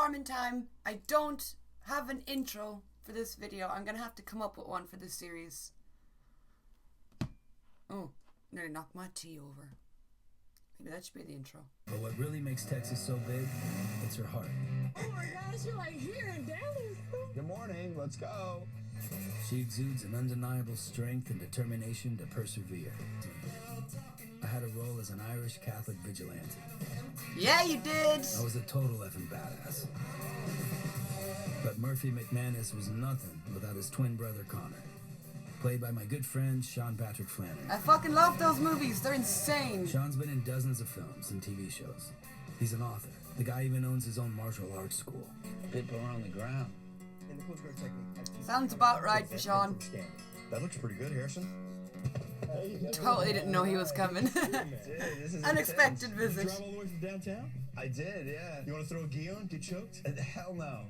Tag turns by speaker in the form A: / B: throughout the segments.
A: Norman time. I don't have an intro for this video. I'm gonna have to come up with one for this series. Oh, nearly knocked my tea over. Maybe that should be the intro.
B: But what really makes Texas so big, it's her heart.
C: Oh my gosh, you're like here in Dallas.
D: Good morning, let's go.
B: She exudes an undeniable strength and determination to persevere. I had a role as an Irish Catholic vigilante.
A: Yeah, you did!
B: I was a total effing badass. But Murphy McManus was nothing without his twin brother Connor, played by my good friend Sean Patrick Flannery.
A: I fucking love those movies, they're insane.
B: Sean's been in dozens of films and TV shows. He's an author. The guy even owns his own martial arts school.
D: People are on the ground.
A: Sounds about right, Sean.
E: That looks pretty good, Harrison.
A: Totally didn't know he was coming. Unexpected visit.
E: Drive all the way from downtown?
D: I did, yeah.
E: You want to throw a gi on? Get choked?
D: Hell no.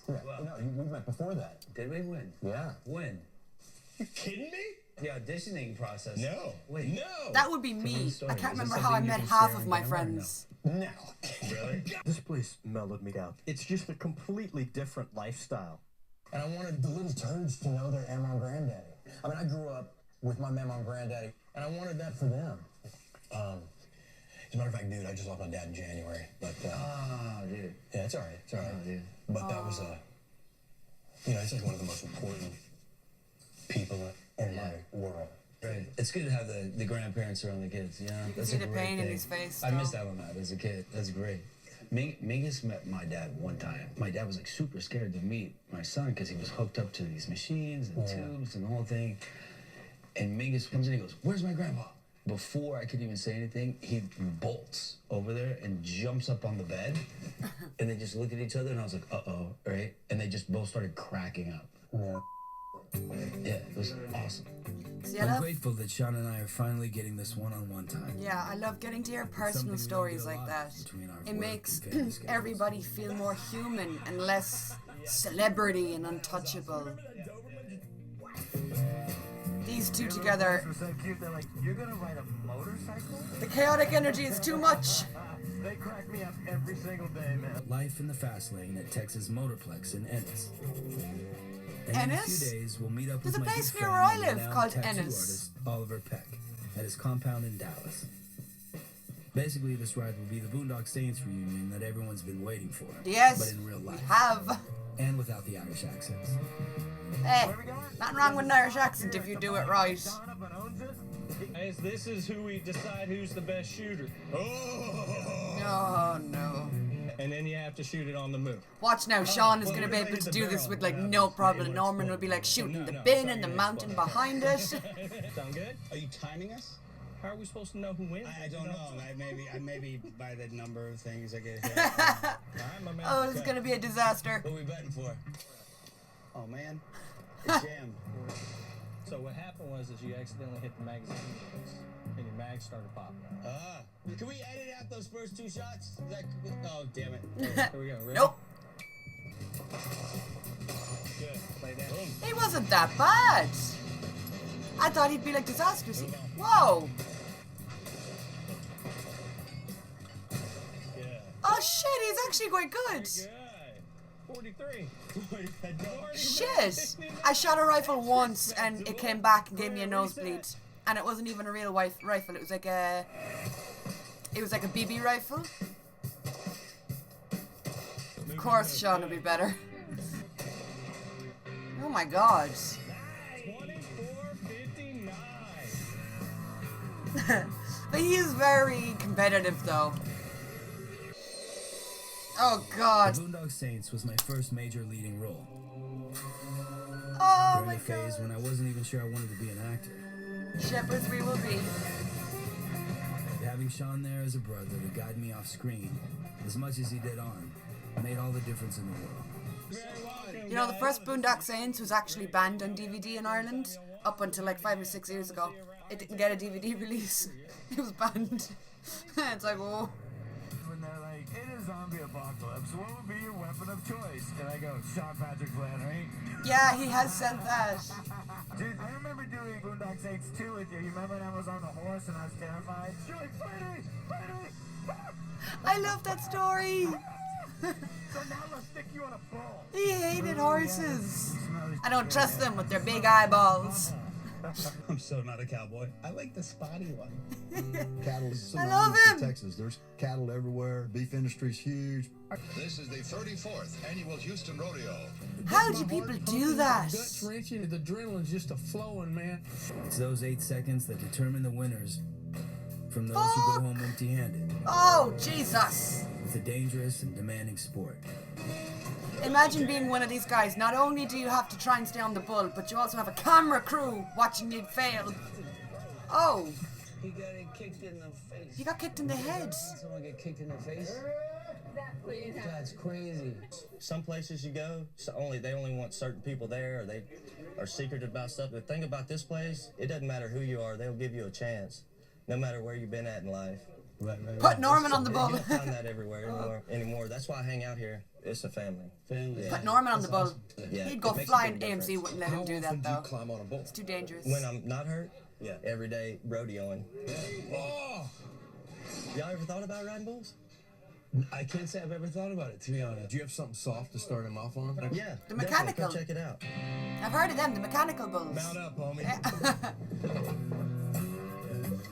E: No, we met before that.
D: Did we win?
E: Yeah.
D: When?
E: You kidding me?
D: The auditioning process.
E: No.
D: Wait.
E: No.
A: That would be me. I can't remember how I met half of my friends.
E: No. Really? This place mellowed me out. It's just a completely different lifestyle. And I wanted the little turds to know their Mom and Granddaddy. I mean, I grew up with my Mom and Granddaddy, and I wanted that for them. As a matter of fact, dude, I just lost my dad in January. But,
D: dude.
E: Yeah, it's all right. It's all right.
D: Oh, dude.
E: But that was, it's like one of the most important people in my world.
D: Right. It's good to have the grandparents around the kids, you know?
A: You can see the pain in his face.
D: I missed out on that as a kid. That's great. Mingus met my dad one time. My dad was like super scared to meet my son because he was hooked up to these machines and tubes and the whole thing. And Mingus comes in and he goes, "Where's my grandpa?" Before I could even say anything, he bolts over there and jumps up on the bed. And they just look at each other and I was like, uh-oh, right? And they just both started cracking up. Yeah, it was awesome.
A: See,
B: I'm grateful that Sean and I are finally getting this one-on-one time.
A: Yeah, I love getting to hear personal stories like that. It makes everybody feel more human and less celebrity and untouchable. These two together.
F: So cute, they're like, "You're gonna ride a motorcycle?"
A: The chaotic energy is too much.
F: They crack me up every single day, man.
B: Life in the fast lane at Texas Motorplex in Ennis. And in a few days, we'll meet up
A: There's
B: with
A: a
B: my
A: place
B: good
A: near
B: friend
A: where I
B: and
A: live
B: renowned
A: called
B: tattoo
A: Ennis.
B: artist Oliver Peck at his compound in Dallas. Basically, this ride will be the Boondock Saints reunion that everyone's been waiting for.
A: Yes,
B: but in real life.
A: we have.
B: And without the Irish accents.
A: Hey, nothing wrong with an Irish accent if you do it right.
G: Guys, this is who we decide who's the best shooter.
A: Oh no.
G: And then you have to shoot it on the move.
A: Watch now, Sean is going to be able to do this with like no problem. Norman will be like shooting the bin and the mountain behind it.
G: Sound good?
D: Are you timing us?
G: How are we supposed to know who wins?
D: I don't know. Maybe by the number of things I get hit.
A: Oh, it's going to be a disaster.
D: What are we betting for? Oh, man. It's jammed.
G: So what happened was you accidentally hit the magazine and your mag started popping.
D: Can we edit out those first two shots? Oh, damn it.
G: Here we go. Ready?
A: Nope.
G: Good. Play that. Boom.
A: He wasn't that bad. I thought he'd be like disastrous. Whoa.
G: Yeah.
A: Oh shit, he's actually quite good.
G: Good. 43.
A: Shit. I shot a rifle once and it came back and gave me a nosebleed. And it wasn't even a real rifle. It was like a BB rifle. Of course, Sean will be better. Oh my god.
G: 24-59.
A: But he is very competitive though. Oh god.
B: The Boondock Saints was my first major leading role.
A: Oh
B: During
A: my
B: the phase when I wasn't even sure I wanted to be an actor.
A: Shepherds we will be.
B: Having Sean there as a brother to guide me off screen, as much as he did on, made all the difference in the world.
A: You know, the first Boondock Saints was actually banned on DVD in Ireland up until like 5 or 6 years ago. It didn't get a DVD release. It was banned. It's like, oh.
F: When they're like, "In a zombie apocalypse, what would be your weapon of choice?" And I go, "Sean Patrick Flannery."
A: Yeah, he has said that.
F: Dude, I remember doing Boondock Saints 2 with you. You remember when I was on the horse and I was terrified? You're like, "Flannery! Flannery!"
A: I love that story.
F: So now let's stick you on a bull.
A: He hated horses. I don't trust them with their big eyeballs.
D: I'm so not a cowboy. I like the spotty one.
H: Cattle is
A: I love
H: synonymous
A: him.
H: to Texas. There's cattle everywhere. Beef industry's huge.
I: This is the 34th annual Houston Rodeo.
A: How do people do that?
F: Guts wrenching, the adrenaline's just a flowing, man.
B: It's those 8 seconds that determine the winners from those who go home empty-handed.
A: Oh, Jesus.
B: It's a dangerous and demanding sport.
A: Imagine being one of these guys. Not only do you have to try and stay on the bull, but you also have a camera crew watching you fail. Oh,
D: He got kicked in the face.
A: he got kicked in the head.
D: Someone get kicked in the face? That's crazy.
G: Some places you go, they only want certain people there, or they are secretive about stuff. The thing about this place, it doesn't matter who you are, they'll give you a chance, no matter where you've been at in life.
D: Right.
A: Put Norman on the
G: You
A: bull.
G: don't find that everywhere anymore. That's why I hang out here. It's a family.
D: Family.
A: Put Norman on the bull.
G: Yeah,
A: He'd go
G: it makes a
A: flying.
G: big difference.
A: AMC wouldn't let him do that though.
E: Climb on a bull.
A: It's too dangerous.
G: When I'm not hurt, yeah, every day rodeoing.
E: Oh!
G: Y'all ever thought about riding bulls?
D: I can't say I've ever thought about it, to be honest.
E: Do you have something soft to start him off on?
G: Yeah.
A: The
G: definitely.
A: mechanical.
G: Come check it out.
A: I've heard of them, the mechanical bulls.
E: Mount up, homie.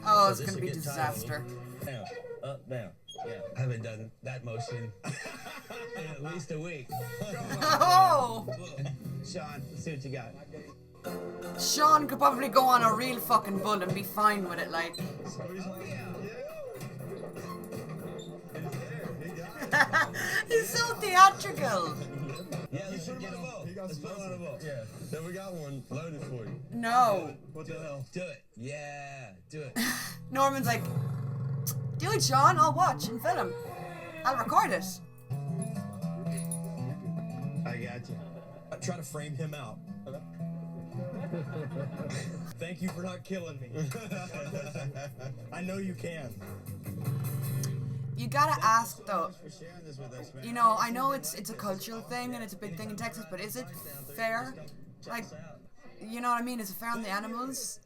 A: Oh, it's
G: This
A: gonna
G: will
A: be
G: get
A: disaster.
G: Down, up, down. Yeah.
D: I haven't done that motion in at least a week.
A: Oh,
D: Sean, let's see what you got.
A: Sean could probably go on a real fucking bull and be fine with it, like. He's so theatrical.
D: Yeah, let's put him on a boat. Let's put him on a boat.
E: Yeah. Then we got one loaded for you.
A: No.
E: What the hell?
D: Do it. Yeah, do it.
A: Norman's like, do it, Sean. I'll watch and film. I'll record it.
D: I got you.
E: I try to frame him out. Thank you for not killing me. I know you can.
A: You gotta ask though.
G: For sharing this with us, man.
A: You know, I know it's a cultural thing and it's a big thing in Texas, but is it fair? Like, you know what I mean? Is it fair on the animals?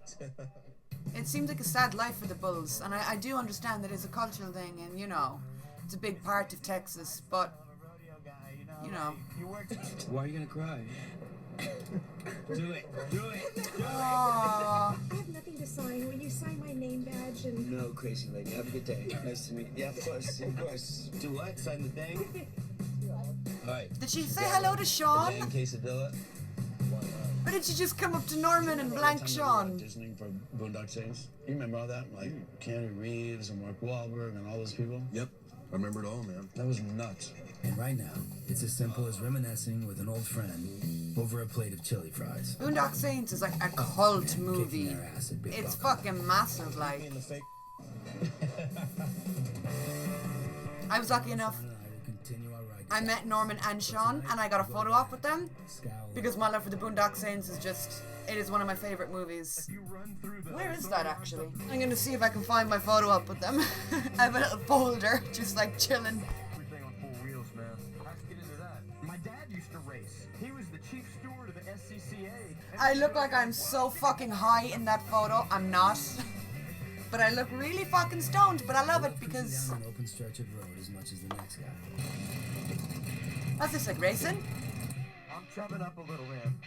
A: It seems like a sad life for the bulls, and I do understand that it's a cultural thing, and you know, it's a big part of Texas, but you know.
D: Why are you gonna cry? Do it. Do it.
A: Aww.
C: I have nothing to sign. Will you sign my name badge and...
D: No, crazy lady. Have a good day. Nice to meet you. Yeah, of course. Of course. Do what? Sign the thing? All right.
A: Did she say hello to Sean?
D: Dang quesadilla.
A: Or did she just come up to Norman and blank Sean?
D: Auditioning for Boondock Saints. You remember all that? Like Keanu Reeves and Mark Wahlberg and all those people?
H: Yep. I remember it all, man.
D: That was nuts.
B: And right now, it's as simple as reminiscing with an old friend over a plate of chili fries.
A: Boondock Saints is like a cult
B: Kicking
A: movie.
B: their ass at Big
A: It's
B: Buck.
A: fucking massive, like.
E: In the fake.
A: I was lucky enough.
B: And I will continue our ride.
A: I met Norman and Sean, and I got a photo op with them because my love for the Boondock Saints is just, it is one of my favorite movies. Where is that actually? I'm gonna see if I can find my photo up with them. I have a little folder, just like chilling.
F: Everything on 4 wheels, man. How'd you get into that? My dad used to race. He was the chief steward of the SCCA.
A: I look like I'm so fucking high in that photo. I'm not. But I look really fucking stoned, but I love it because...
B: Down an open stretch of road as much as the next guy.
A: What's this, like racing?
F: I'm chumming up a little, man.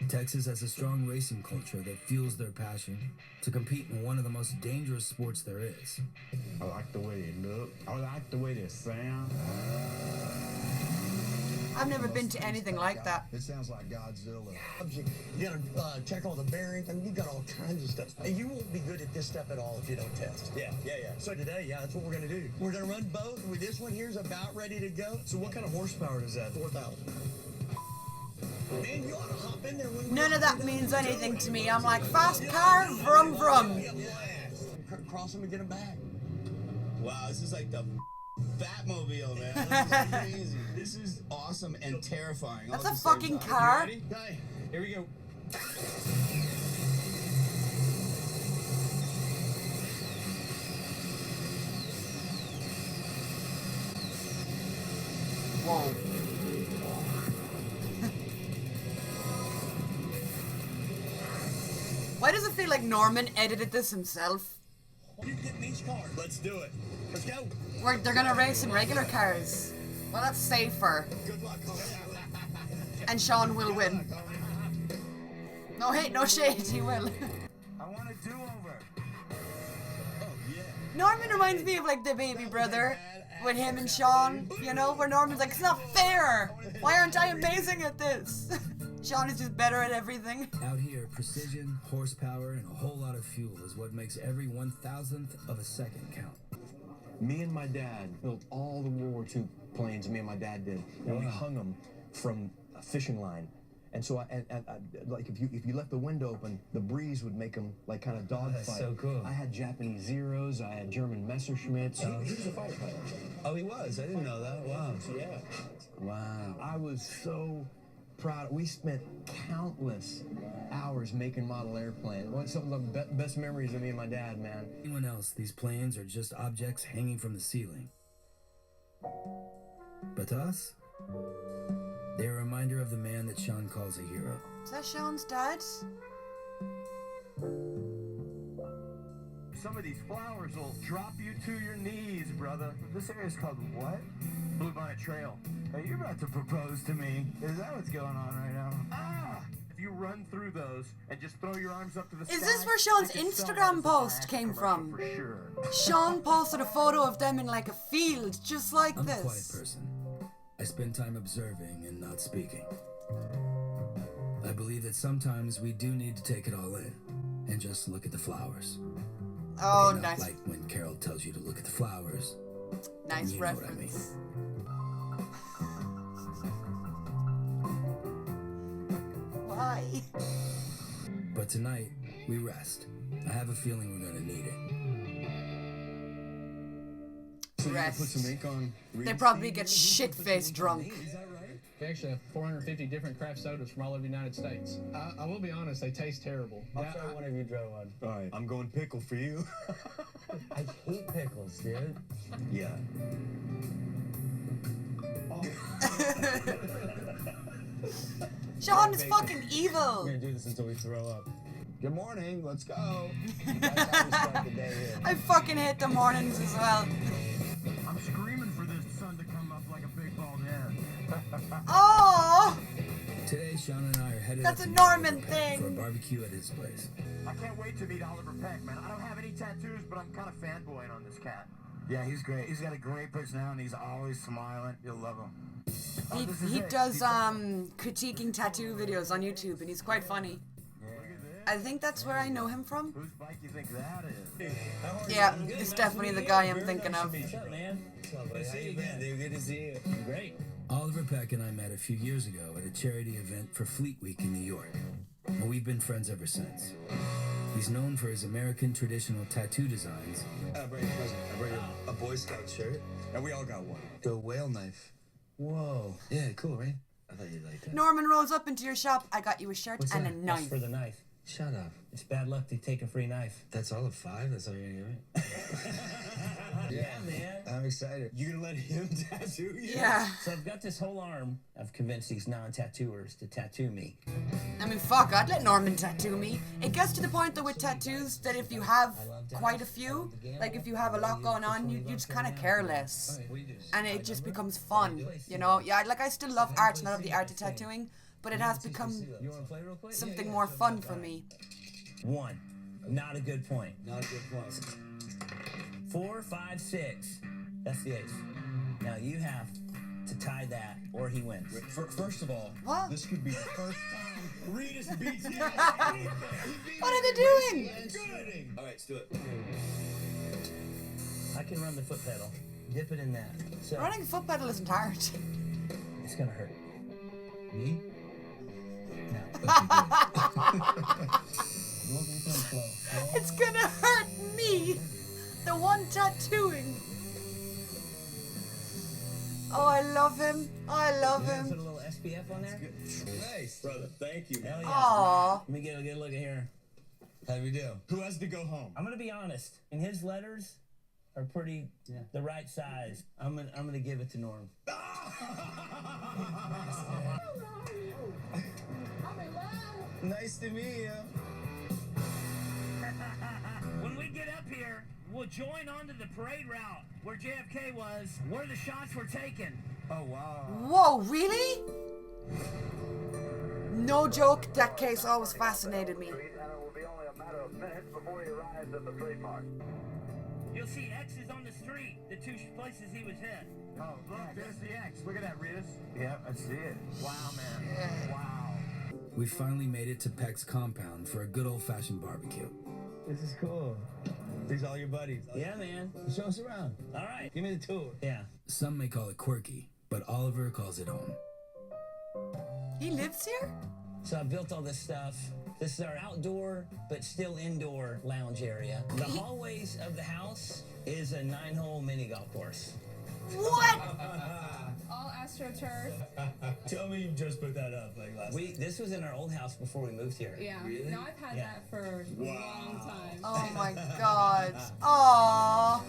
B: Texas has a strong racing culture that fuels their passion to compete in one of the most dangerous sports there is.
F: I like the way they look. I like the way they sound.
A: I've never been to anything like that.
H: It sounds like Godzilla.
E: You gotta check all the bearings. I mean, you got all kinds of stuff. And you won't be good at this stuff at all if you don't test. Yeah. So today, that's what we're gonna do. We're gonna run both. With this one here's about ready to go. So what kind of horsepower is that? 4,000. Man, you ought to hop in there when
A: None of that means anything to me. I'm like, fast car, vroom vroom.
E: Cross them and get them back.
D: Wow, this is like the Batmobile, man. This is crazy. This is awesome and terrifying.
A: That's
D: all
A: a
D: at the same
A: fucking
D: time.
A: car.
D: You ready?
E: Guy, here we go.
A: Whoa. Why does it feel like Norman edited this himself?
E: You get in each car. Let's do it. Let's go.
A: They're gonna race in regular cars. Well, that's safer. And Sean will win. No hate, no shade, he will.
F: I want a do-over.
A: Norman reminds me of like the baby brother with him and Sean, you know, where Norman's like, it's not fair. Why aren't I amazing at this? Sean is just better at everything.
B: Out here, precision, horsepower, and a whole lot of fuel is what makes every 1,000th of a second count.
E: Me and my dad built all the World War II planes. Me and my dad did, and we hung them from a fishing line. And so, like, if you left the window open, the breeze would make them like kind of dogfight.
D: That's so cool.
E: I had Japanese Zeros. I had German Messerschmitts. He was a fighter pilot.
D: Oh, he was? I didn't know that. Wow.
E: Yeah.
D: Wow.
E: I was so proud. We spent countless hours making model airplanes. One some of the best memories of me and my dad, man.
B: Anyone else, these planes are just objects hanging from the ceiling. But to us, they're a reminder of the man that Sean calls a hero.
A: Is that Sean's dad?
F: Some of these flowers will drop you to your knees, brother. This area is called what? Bluebonnet Trail. Hey, you're about to propose to me. Is that what's going on right now? Ah! If you run through those and just throw your arms up to the sky...
A: Is this where Sean's
F: you can sell
A: Instagram
F: that as a
A: post
F: ad
A: came
F: commercial
A: from?
F: For sure.
A: Sean posted a photo of them in like a field, just like
B: I'm
A: this.
B: a quiet person. I spend time observing and not speaking. I believe that sometimes we do need to take it all in and just look at the flowers.
A: Oh,
B: Okay, not
A: nice.
B: like when Carol tells you to look at the flowers.
A: Nice
B: You know what I mean.
A: reference. Why?
B: But tonight, we rest. I have a feeling we're gonna need it.
E: So you put
A: Rest.
E: some ink on.
A: They probably get shit-faced drunk.
E: Is that right?
J: We actually have 450 different craft sodas from all over the United States. I will be honest, they taste terrible.
D: I'll try one of you draw one.
E: All right, I'm going pickle for you.
D: I hate pickles, dude.
E: Yeah.
A: Sean is fucking evil.
D: We're gonna do this until we throw up.
H: Good morning, let's go. That's how we start the day here.
A: I fucking hate the mornings as well.
F: I'm screaming for this sun to come up like a big bald head.
A: Oh!
B: Today, Sean and I are headed
A: That's
B: up
A: a
B: to
A: Norman
B: Oliver Peck
A: thing.
B: for a barbecue at his place.
F: I can't wait to meet Oliver Peck, man. I don't have any tattoos, but I'm kind of fanboying on this cat. Yeah, he's great. He's got a great personality. He's always smiling. You'll love him. Oh, this is
A: He
F: it.
A: does critiquing tattoo videos on YouTube, and he's quite funny. I think that's where I know him from.
F: Whose bike you think that is?
A: Yeah, it's definitely the guy I'm thinking of.
D: What's up, man? Good to see you again, dude. Good to see you. Great.
B: Oliver Peck and I met a few years ago at a charity event for Fleet Week in New York, and we've been friends ever since. He's known for his American traditional tattoo designs.
D: I bring a present. I bring a Boy Scout shirt.
E: And we all got one.
D: The whale knife. Whoa. Yeah, cool, right? I thought you'd like that.
A: Norman rolls up into your shop. I got you a shirt
D: What's
A: and
D: that?
A: a knife.
K: For the knife.
D: Shut up.
K: It's bad luck to take a free knife.
D: That's all of 5? That's all you're gonna give me?
K: Yeah, man.
D: I'm excited.
E: You gonna let him tattoo you?
A: Yeah.
K: So I've got this whole arm. I've convinced these non-tattooers to tattoo me.
A: I mean, fuck, I'd let Norman tattoo me. It gets to the point, though, with tattoos that if you have quite a few, like if you have a lot going on, you just kind of care less. And it just becomes fun, you know? Yeah, like I still love art and I love the art of tattooing, but it has become
D: You wanna play real quick?
A: something more fun for me.
K: 1. Not a good point.
D: Not a good point.
K: 4, 5, 6. That's the ace. Now you have to tie that, or he wins.
E: First of all,
A: What?
E: this could be the first time Reedus beats you.
A: What are they doing?
E: All right, let's do it.
K: I can run the foot pedal. Dip it in that. So
A: Running a foot pedal isn't hard.
K: it's gonna hurt.
D: Me?
A: It's gonna hurt me. The one tattooing. Oh, I love him. I love
K: Put a
A: him.
K: little SPF on there.
E: Nice, brother. Thank you.
K: Hell yeah.
A: Aww.
K: Let me get a good look at here.
D: How do we do?
E: Who has to go home?
K: I'm gonna be honest. And his letters are pretty the right size. I'm gonna give it to Norm.
E: Nice to meet you.
L: When we get up here, we'll join onto the parade route where JFK was, where the shots were taken.
F: Oh, wow.
A: Whoa, really? No joke, that case always fascinated me.
K: You'll see X's on the street, the two places he was hit.
F: Oh, look, there's the X. Look at that, Reedus. Yep, I see it. Wow, man. Wow.
B: We finally made it to Peck's compound for a good old-fashioned barbecue.
G: This is cool. These all your buddies.
K: Yeah, man.
G: Show us around.
K: All right.
G: Give me the tour.
K: Yeah.
B: Some may call it quirky, but Oliver calls it home.
A: He lives here?
K: So I built all this stuff. This is our outdoor, but still indoor lounge area. The hallways of the house is a 9-hole mini golf course.
A: What?
L: All AstroTurf.
K: Tell me you just put that up like last week. This was in our old house before we moved here.
L: Yeah.
K: Really?
L: No, I've had that for a long time.
A: Oh my god. Aww.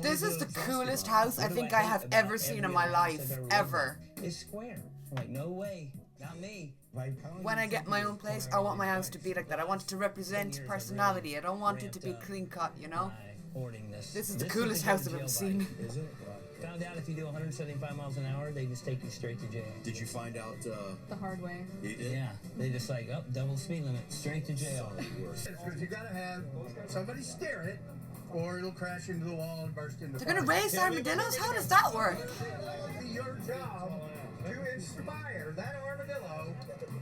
A: This is the coolest house I think I have ever seen in my life. Ever.
K: It's square. I'm like, no way. Not me.
A: When I get my own place, I want my house to be like that. I want it to represent personality. I don't want it to be clean cut, you know? This is the coolest house I've ever seen.
K: Is it? Found out if you do 175 miles an hour, they just take you straight to jail.
H: Did you find out?
L: The hard way.
H: You did?
K: Yeah. They just like, oh, double speed limit, straight to jail.
F: Because you gotta have somebody steer it, or it'll crash into the wall and burst into.
A: They're gonna raise armadillos? How does that work?
F: It'll be your job to inspire that armadillo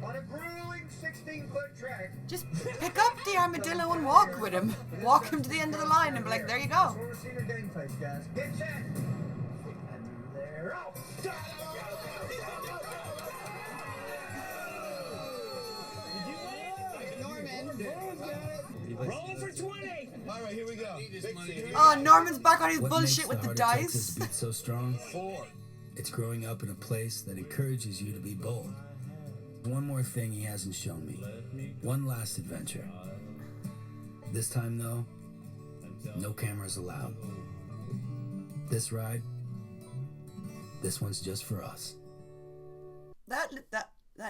F: on a grueling 16-foot trek.
A: Just pick up the armadillo and walk with him. Walk him to the end of the line and be like, there you go.
F: We're seeing your game face, guys. Get set. And they're off.
K: Rolling for 20!
H: All right, here we go.
A: Oh, Norman's back on his
B: What
A: bullshit
B: makes
A: with the
B: the heart of Texas
A: dice.
B: beat so strong?
H: 4.
B: It's growing up in a place that encourages you to be bold. One more thing he hasn't shown me. One last adventure. This time, though, no cameras allowed. This ride, this one's just for us.
A: That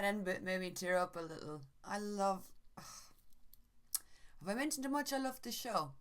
A: end bit made me tear up a little. I love... Have I mentioned how much I love this show?